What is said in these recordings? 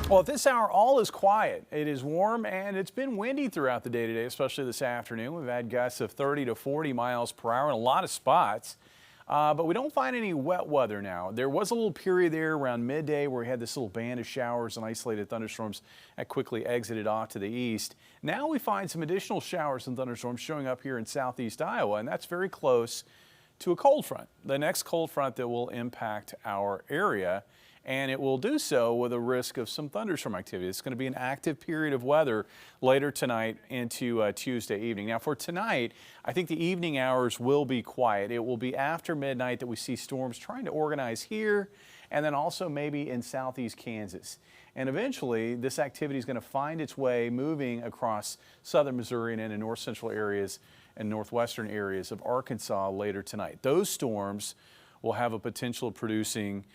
Well, at this hour, all is quiet. It is warm and it's been windy throughout the day today, especially this afternoon. We've had gusts of 30 to 40 miles per hour in a lot of spots, but we don't find any wet weather now. There was a little period there around midday where we had this little band of showers and isolated thunderstorms that quickly exited off to the east. Now we find some additional showers and thunderstorms showing up here in southeast Iowa, and that's very close to a cold front, the next cold front that will impact our area. And it will do so with a risk of some thunderstorm activity. It's going to be an active period of weather later tonight into Tuesday evening. Now for tonight, I think the evening hours will be quiet. It will be after midnight that we see storms trying to organize here and then also maybe in southeast Kansas. And eventually this activity is going to find its way moving across southern Missouri and into north central areas and northwestern areas of Arkansas later tonight. Those storms will have a potential of producing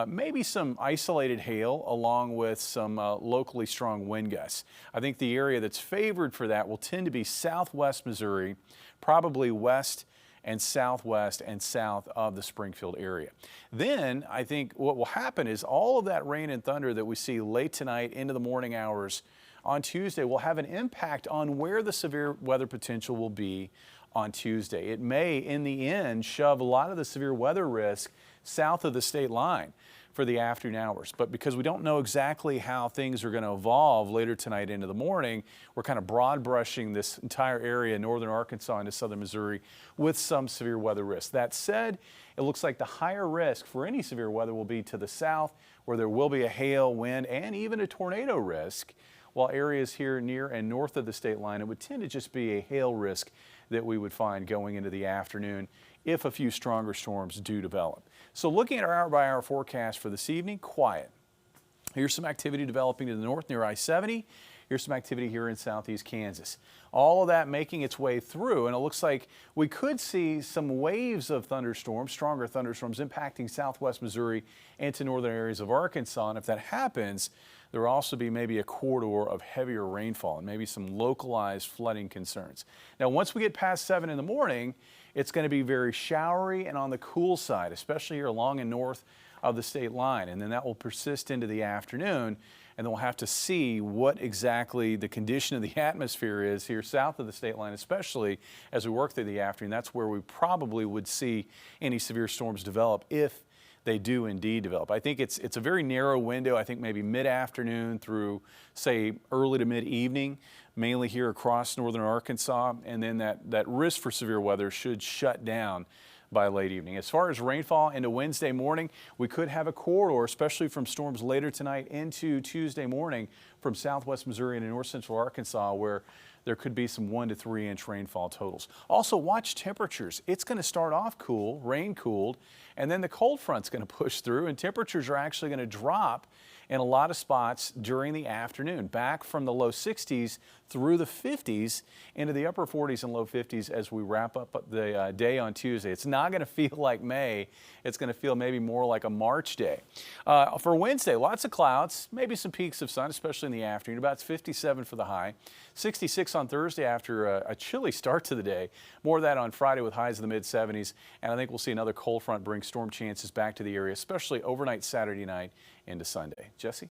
maybe some isolated hail along with some locally strong wind gusts. I think the area that's favored for that will tend to be southwest Missouri, probably west and southwest and south of the Springfield area. Then I think what will happen is all of that rain and thunder that we see late tonight into the morning hours on Tuesday will have an impact on where the severe weather potential will be on Tuesday. It may, in the end, shove a lot of the severe weather risk south of the state line for the afternoon hours. But because we don't know exactly how things are going to evolve later tonight into the morning, we're kind of broad brushing this entire area, northern Arkansas into southern Missouri, with some severe weather risk. That said, it looks like the higher risk for any severe weather will be to the south, where there will be a hail, wind, and even a tornado risk, while areas here near and north of the state line, it would tend to just be a hail risk that we would find going into the afternoon if a few stronger storms do develop. So looking at our hour-by-hour forecast for this evening, quiet. Here's some activity developing to the north near I-70. Here's some activity here in southeast Kansas. All of that making its way through, and it looks like we could see some waves of thunderstorms, stronger thunderstorms impacting southwest Missouri into northern areas of Arkansas. And if that happens, there will also be maybe a corridor of heavier rainfall and maybe some localized flooding concerns. Now, once we get past 7 in the morning, it's going to be very showery and on the cool side, especially here along and north of the state line. And then that will persist into the afternoon. And then we'll have to see what exactly the condition of the atmosphere is here south of the state line, especially as we work through the afternoon. That's where we probably would see any severe storms develop if they do indeed develop. I think it's a very narrow window. I think maybe mid-afternoon through, say, early to mid-evening, mainly here across northern Arkansas, and then that risk for severe weather should shut down by late evening. As far as rainfall into Wednesday morning, we could have a corridor, especially from storms later tonight into Tuesday morning from southwest Missouri and north central Arkansas, where there could be some 1 to 3 inch rainfall totals. Also watch temperatures. It's going to start off cool, rain cooled, and then the cold front's going to push through and temperatures are actually going to drop in a lot of spots during the afternoon, back from the low 60s through the 50s into the upper 40s and low 50s as we wrap up the day on Tuesday. It's not going to feel like May. It's going to feel maybe more like a March day. For Wednesday, lots of clouds, maybe some peaks of sun, especially in the afternoon. About 57 for the high, 66 on Thursday after a chilly start to the day. More of that on Friday with highs in the mid-70s. And I think we'll see another cold front bring storm chances back to the area, especially overnight Saturday night into Sunday. Jesse?